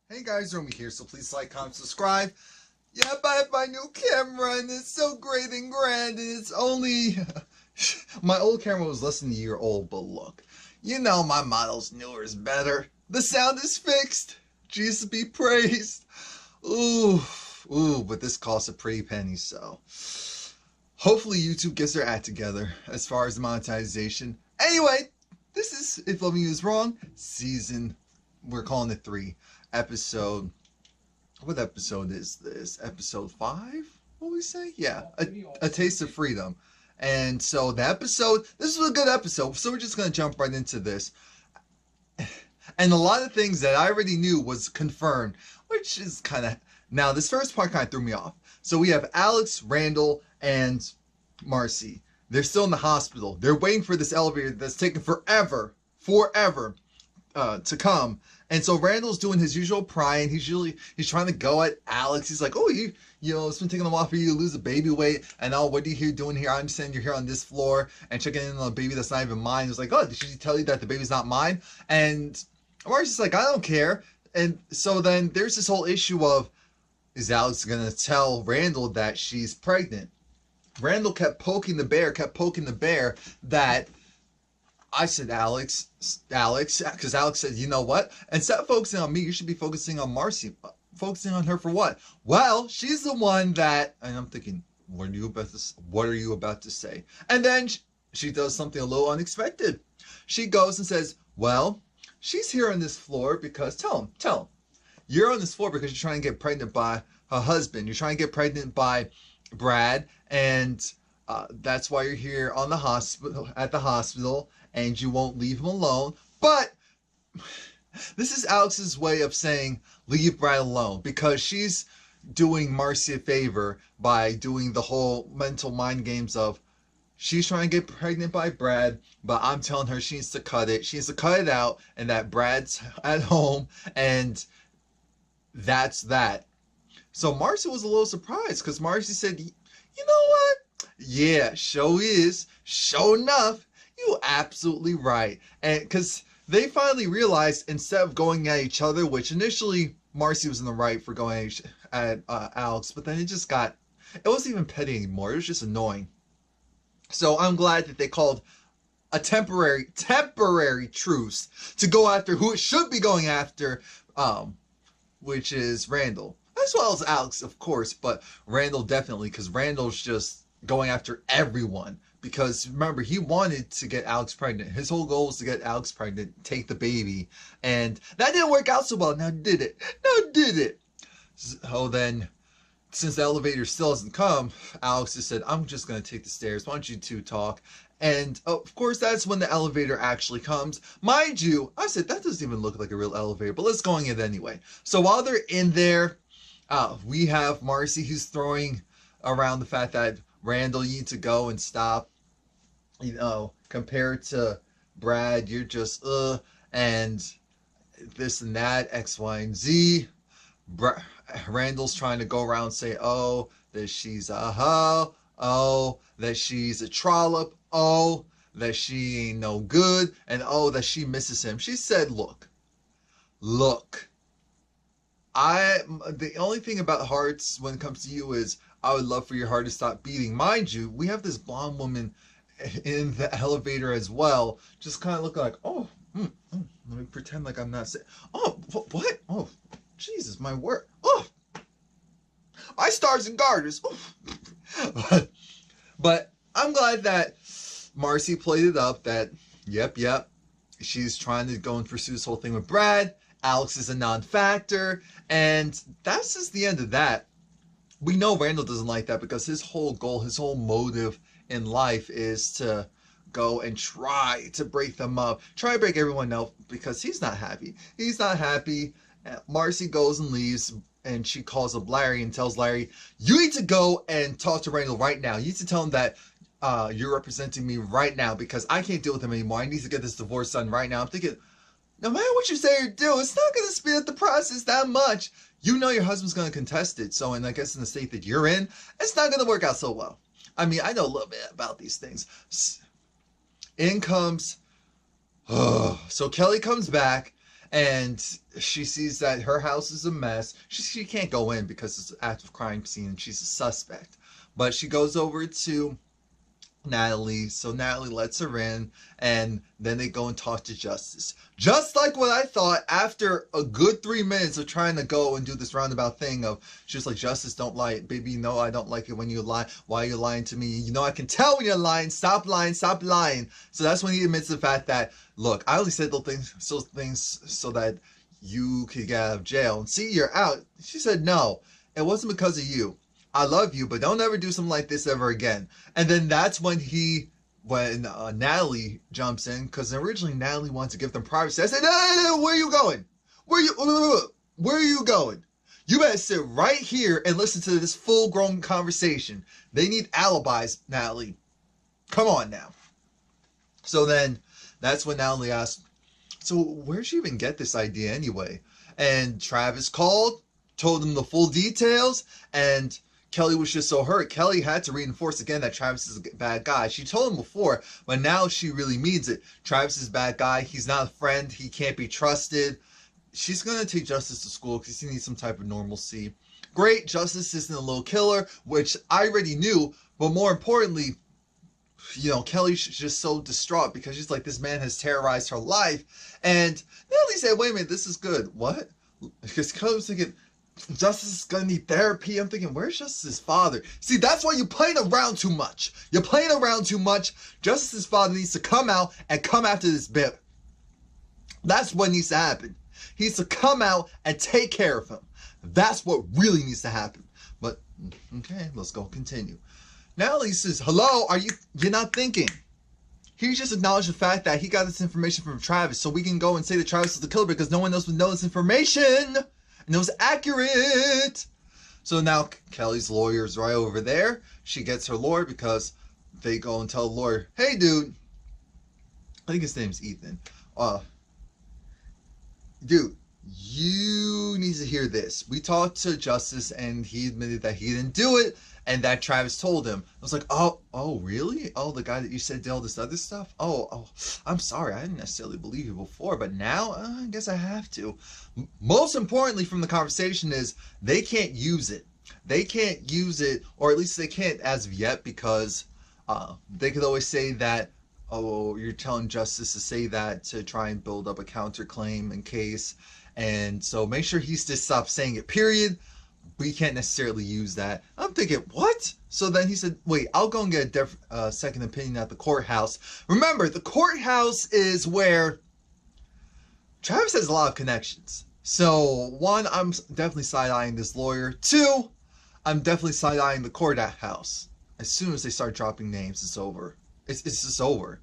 Hey guys, Romie here, so please like, comment, subscribe. Yep, I have my new camera and it's so great and grand and it's only... my old camera was less than a year old, but look. You know my model's newer is better. The sound is fixed. Jesus be praised. Ooh, but this costs a pretty penny, so... hopefully YouTube gets their act together as far as monetization. Anyway, this is If Loving You Is Wrong, we're calling it 3. Episode, what episode is this? Episode 5? What we say? Yeah, a Taste of Freedom. And so the episode, this was a good episode, so we're just going to jump right into this. And a lot of things that I already knew was confirmed, which is kind of, now this first part kind of threw me off. So we have Alex, Randall, and Marcy. They're still in the hospital. They're waiting for this elevator that's taken forever to come. And so Randall's doing his usual prying. He's trying to go at Alex. He's like, oh, you know, it's been taking a while for you to lose the baby weight. And oh, what are you doing here? I understand you're here on this floor and checking in on a baby that's not even mine. He's like, oh, did she tell you that the baby's not mine? And Marcy's like, I don't care. And so then there's this whole issue of, is Alex going to tell Randall that she's pregnant? Randall kept poking the bear that I said, Alex, because Alex said, you know what? Instead of focusing on me, you should be focusing on Marcy. Focusing on her for what? Well, she's the one that, and I'm thinking, what are you about to say? And then she does something a little unexpected. She goes and says, well, she's here on this floor because, tell him, you're on this floor because you're trying to get pregnant by her husband. You're trying to get pregnant by Brad, and that's why you're here at the hospital, and you won't leave him alone. But this is Alex's way of saying leave Brad alone, because she's doing Marcy a favor by doing the whole mental mind games of she's trying to get pregnant by Brad, but I'm telling her she needs to cut it. She needs to cut it out, and that Brad's at home, and that's that. So Marcy was a little surprised because Marcy said, you know what? Yeah, show is. Sure enough, you absolutely right. And because they finally realized, instead of going at each other, which initially Marcy was in the right for going at Alex, but then it wasn't even petty anymore. It was just annoying. So I'm glad that they called a temporary truce to go after who it should be going after, which is Randall. As well as Alex, of course, but Randall definitely, because Randall's just going after everyone. Because remember, he wanted to get Alex pregnant. His whole goal was to get Alex pregnant, take the baby. And that didn't work out so well. Now did it? So then, since the elevator still hasn't come, Alex just said, I'm just going to take the stairs. Why don't you two talk? And of course, that's when the elevator actually comes. Mind you, I said, that doesn't even look like a real elevator, but let's go in it anyway. So while they're in there, we have Marcy who's throwing around the fact that Randall, you need to go and stop. You know, compared to Brad, you're just, and this and that, X, Y, and Z. Randall's trying to go around and say, oh, that she's a hoe. Oh, that she's a trollop. Oh, that she ain't no good. And oh, that she misses him. She said, look. The only thing about hearts when it comes to you is I would love for your heart to stop beating. Mind you, we have this blonde woman in the elevator as well, just kind of looking like, oh, let me pretend like I'm not saying, oh, what? Oh, Jesus, my word. Oh, my stars and garters. Oh. But I'm glad that Marcy played it up that, yep, she's trying to go and pursue this whole thing with Brad. Alex is a non-factor, and that's just the end of that. We know Randall doesn't like that because his whole goal, his whole motive in life is to go and try to break them up, try to break everyone up because he's not happy. Marcy goes and leaves, and she calls up Larry and tells Larry, you need to go and talk to Randall right now. You need to tell him that you're representing me right now because I can't deal with him anymore. I need to get this divorce done right now. I'm thinking, no matter what you say or do, it's not going to speed up the process that much. You know your husband's going to contest it. So, and I guess in the state that you're in, it's not going to work out so well. I mean, I know a little bit about these things. In comes, so Kelly comes back, and she sees that her house is a mess. She can't go in because it's an active crime scene and she's a suspect. But she goes over to Natalie, so Natalie lets her in, and then they go and talk to Justice. Just like what I thought, after a good 3 minutes of trying to go and do this roundabout thing of, she was like, Justice, don't lie. Baby, you know I don't like it when you lie. Why are you lying to me? You know I can tell when you're lying. Stop lying, stop lying. So that's when he admits the fact that, look, I only said those things so that you could get out of jail. And see, you're out. She said, no, it wasn't because of you. I love you, but don't ever do something like this ever again. And then that's when Natalie jumps in, because originally Natalie wanted to give them privacy. I said, no, where are you going? Where are you going? You better sit right here and listen to this full-grown conversation. They need alibis, Natalie. Come on now. So then that's when Natalie asked, so where'd you even get this idea anyway? And Travis called, told him the full details, and Kelly was just so hurt. Kelly had to reinforce again that Travis is a bad guy. She told him before, but now she really means it. Travis is a bad guy. He's not a friend. He can't be trusted. She's going to take Justice to school because he needs some type of normalcy. Great, Justice isn't a little killer, which I already knew, but more importantly, you know, Kelly's just so distraught because she's like, this man has terrorized her life. And Natalie said, wait a minute, this is good. What? Because Kelly was thinking, Justice is going to need therapy. I'm thinking, where's Justice's father? See, that's why you're playing around too much. You're playing around too much. Justice's father needs to come out and come after this bit. That's what needs to happen. He needs to come out and take care of him. That's what really needs to happen. But, okay, let's go continue. Natalie says, hello, you're not thinking. He just acknowledged the fact that he got this information from Travis, so we can go and say that Travis is the killer because no one else would know this information. And it was accurate. So now Kelly's lawyer is right over there. She gets her lawyer because they go and tell the lawyer, hey, dude. I think his name's Ethan. Dude, you need to hear this. We talked to Justice and he admitted that he didn't do it and that Travis told him. I was like, oh, really? Oh, the guy that you said did all this other stuff? Oh, I'm sorry. I didn't necessarily believe you before, but now I guess I have to. Most importantly from the conversation is they can't use it. They can't use it, or at least they can't as of yet, because they could always say that, oh, you're telling Justice to say that to try and build up a counterclaim in case. And so make sure he just stops saying it, period. We can't necessarily use that. I'm thinking, what? So then he said, wait, I'll go and get a second opinion at the courthouse. Remember, the courthouse is where Travis has a lot of connections. So, one, I'm definitely side-eyeing this lawyer. Two, I'm definitely side-eyeing the courthouse. As soon as they start dropping names, it's over. It's just over.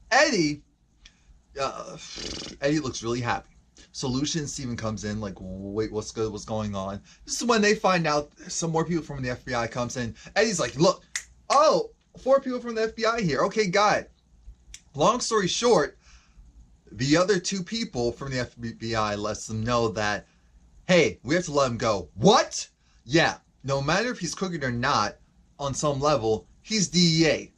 Eddie looks really happy. Solution Steven comes in like, wait, what's good? What's going on? This is when they find out some more people from the FBI comes in. Eddie's like, look, 4 people from the FBI here. Okay, got it. Long story short, the other 2 people from the FBI lets them know that, hey, we have to let him go. What? Yeah, no matter if he's crooked or not, on some level, he's DEA.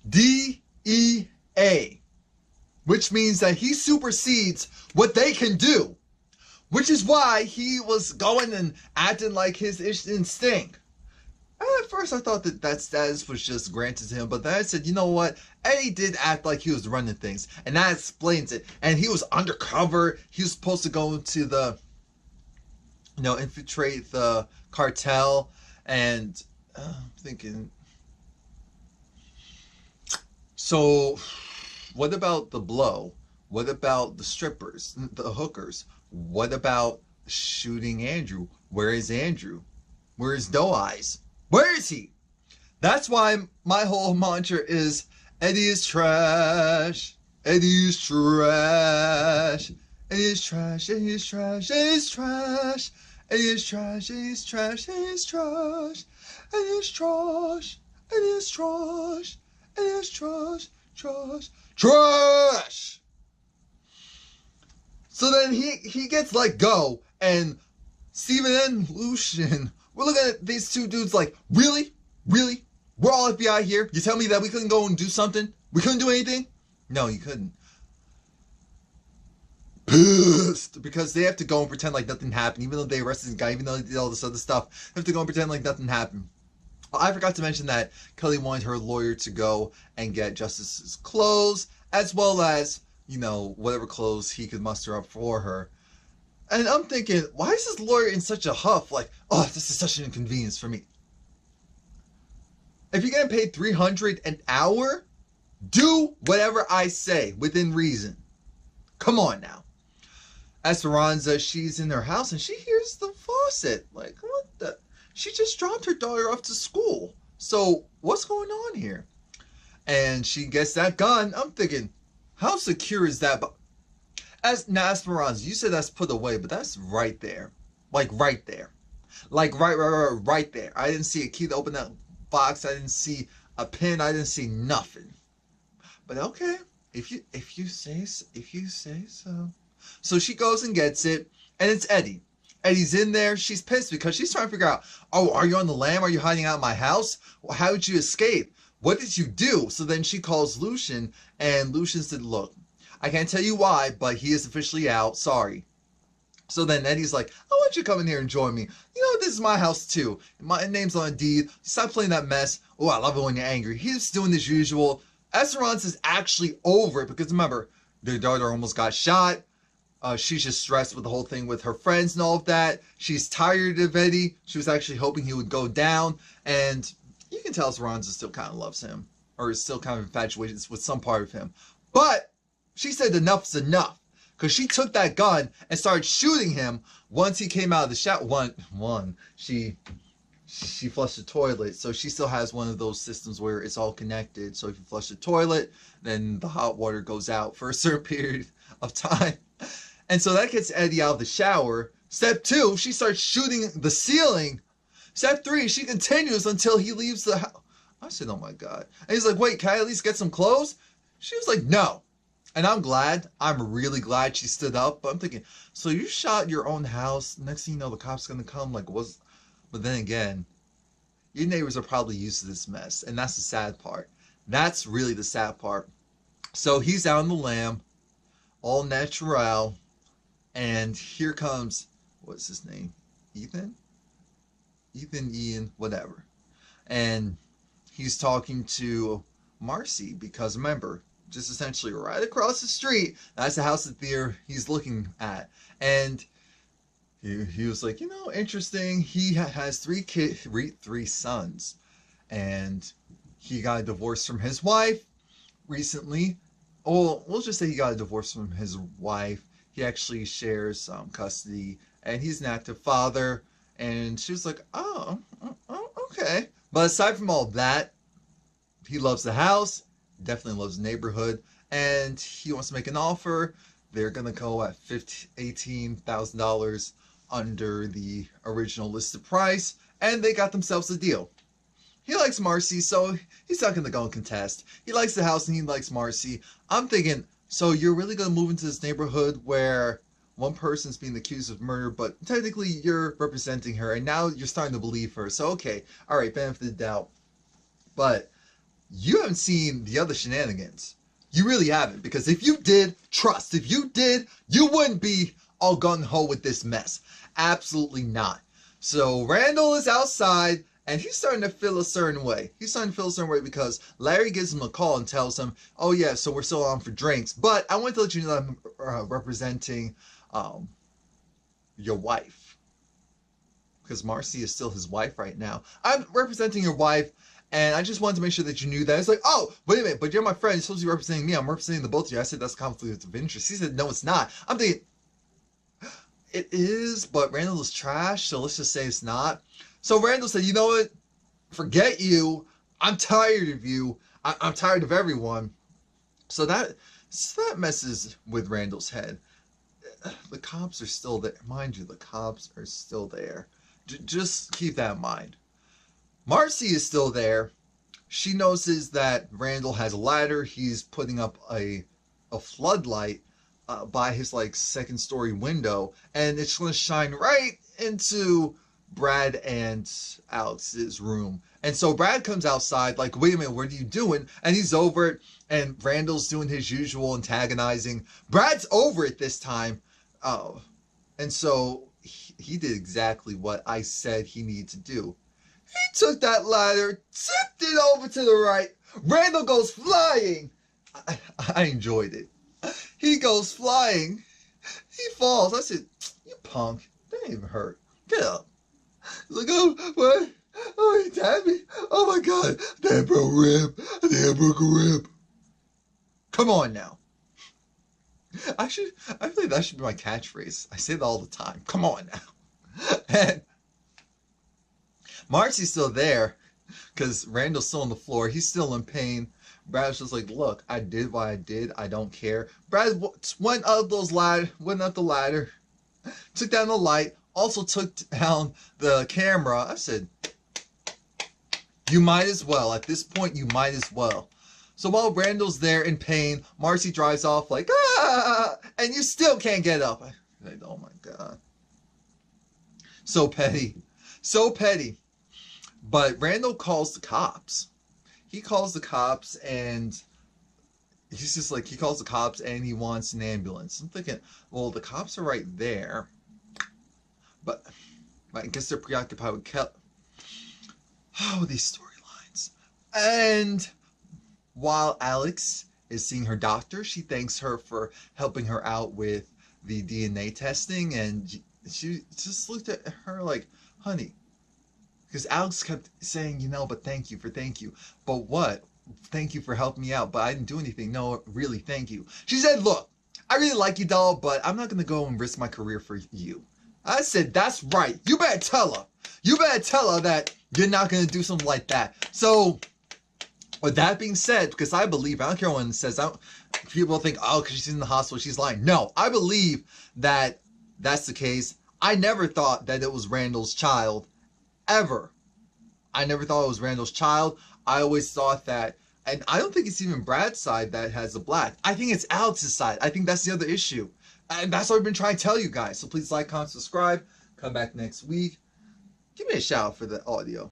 DEA, which means that he supersedes what they can do, which is why he was going and acting like his instinct. And at first I thought that status was just granted to him, but then I said, you know what? Eddie did act like he was running things, and that explains it. And he was undercover. He was supposed to go to the, infiltrate the cartel, and I'm thinking, so what about the blow? What about the strippers, the hookers? What about shooting Andrew? Where is Andrew? Where is Doe Eyes? Where is he? That's why my whole mantra is, Eddie is trash. Eddie is trash. Eddie is trash. Eddie is trash. Eddie is trash. Eddie is trash. Eddie is trash. Eddie is trash. Eddie is trash. Eddie is trash. Eddie is trash. Trash. Trash. So then he gets let go, and Steven and Lucian We're looking at these two dudes like, really? Really? We're all FBI here? You tell me that we couldn't go and do something? We couldn't do anything? No, you couldn't. Pissed because they have to go and pretend like nothing happened, even though they arrested the guy, even though they did all this other stuff. They have to go and pretend like nothing happened. I forgot to mention that Kelly wanted her lawyer to go and get Justice's clothes, as well as, you know, whatever clothes he could muster up for her. And I'm thinking, why is this lawyer in such a huff? Like, oh, this is such an inconvenience for me. If you're getting paid $300 an hour, do whatever I say within reason. Come on now. Esperanza, she's in her house and she hears the faucet. Like, what the? She just dropped her daughter off to school. So, what's going on here? And she gets that gun. I'm thinking, how secure is that? Now, Esperanza, you said that's put away, but that's right there. Like, right there. Like, right there. I didn't see a key to open that box. I didn't see a pin. I didn't see nothing. But okay, if you say so. So she goes and gets it, and it's Eddie. Eddie's in there. She's pissed because she's trying to figure out, oh, are you on the lam? Are you hiding out in my house? How did you escape? What did you do? So then she calls Lucian, and Lucian said, look, I can't tell you why, but he is officially out. Sorry. So then Eddie's like, I want you to come in here and join me. You know, this is my house too. My name's on a deed. Stop playing that mess. Oh, I love it when you're angry. He's doing his usual. Esperanza's actually over it because remember, their daughter almost got shot. She's just stressed with the whole thing with her friends and all of that. She's tired of Eddie. She was actually hoping he would go down. And you can tell Esperanza still kind of loves him. Or is still kind of infatuated with some part of him. But she said enough's enough. Because she took that gun and started shooting him once he came out of the shower. She flushed the toilet. So she still has one of those systems where it's all connected. So if you flush the toilet, then the hot water goes out for a certain period of time. And so that gets Eddie out of the shower. Step 2, she starts shooting the ceiling. Step 3, she continues until he leaves the house. I said, oh my God. And he's like, wait, can I at least get some clothes? She was like, no. And I'm really glad she stood up. But I'm thinking, so you shot your own house. Next thing you know, the cops going to come. Like, but then again, your neighbors are probably used to this mess. And that's the sad part. That's really the sad part. So he's out on the lam, all natural. And here comes, what's his name? Ian, whatever. And he's talking to Marcy because remember, just essentially right across the street, that's the house that he's looking at. And he was like, you know, interesting. He has three sons. And he got a divorce from his wife recently. Oh, we'll just say he got a divorce from his wife. He actually shares custody, and he's an active father. And she was like, oh, okay. But aside from all that, he loves the house, definitely loves the neighborhood, and he wants to make an offer. They're going to go at $18,000 under the original listed price, and they got themselves a deal. He likes Marcy, so he's not going to go and contest. He likes the house, and he likes Marcy. I'm thinking, so you're really going to move into this neighborhood where one person's being accused of murder, but technically you're representing her, and now you're starting to believe her. So, okay, all right, benefit of the doubt. But you haven't seen the other shenanigans. You really haven't, because if you did, trust, if you did, you wouldn't be all gung-ho with this mess. Absolutely not. So Randall is outside, and he's starting to feel a certain way. He's starting to feel a certain way because Larry gives him a call and tells him, oh yeah, so we're still on for drinks, but I want to let you know that I'm representing your wife. Because Marcy is still his wife right now. I'm representing your wife, and I just wanted to make sure that you knew that. It's like, oh, wait a minute, but you're my friend. You're supposed to be representing me. I'm representing the both of you. I said that's conflict of interest. He said, no, it's not. I'm thinking, it is, but Randall is trash, so let's just say it's not. So Randall said, you know what? Forget you. I'm tired of you. I'm tired of everyone. So that messes with Randall's head. The cops are still there. Mind you, the cops are still there. Just keep that in mind. Marcy is still there. She notices that Randall has a ladder. He's putting up a floodlight by his second story window, and it's going to shine right into Brad and Alex's room. And so Brad comes outside like, wait a minute, what are you doing? And he's over it, and Randall's doing his usual antagonizing. Brad's over it this time. Oh, and so he did exactly what I said he needed to do. He took that ladder, tipped it over to the right. Randall goes flying. I enjoyed it. He goes flying. He falls. I said, you punk. That ain't even hurt. Get up. He's like, oh, what? Oh, he tapped me. Oh my God. That broke rib. That broke a rib. Come on now. I feel like that should be my catchphrase. I say that all the time. Come on now. And Marcy's still there because Randall's still on the floor. He's still in pain. Brad's just like, look, I did what I did. I don't care. Brad went up the ladder, took down the light, also took down the camera. I said, you might as well. At this point, you might as well. So while Randall's there in pain, Marcy drives off like, ah, and you still can't get up. I'm like, oh my God. So petty. So petty. But Randall calls the cops. He calls the cops and he's just like, he calls the cops and he wants an ambulance. I'm thinking, well, the cops are right there. But I guess they're preoccupied with these storylines. And while Alex is seeing her doctor, she thanks her for helping her out with the DNA testing. And she just looked at her like, honey, because Alex kept saying, but thank you. But what? Thank you for helping me out, but I didn't do anything. No, really, thank you. She said, look, I really like you, doll, but I'm not going to go and risk my career for you. I said, that's right. You better tell her. You better tell her that you're not going to do something like that. So, with that being said, because I believe, I don't care what anyone says, people think, oh, because she's in the hospital, she's lying. No, I believe that that's the case. I never thought that it was Randall's child. Ever. I never thought it was Randall's child. I always thought that, and I don't think it's even Brad's side that has the black. I think it's Alex's side. I think that's the other issue. And that's what I've been trying to tell you guys. So please like, comment, subscribe. Come back next week. Give me a shout out for the audio.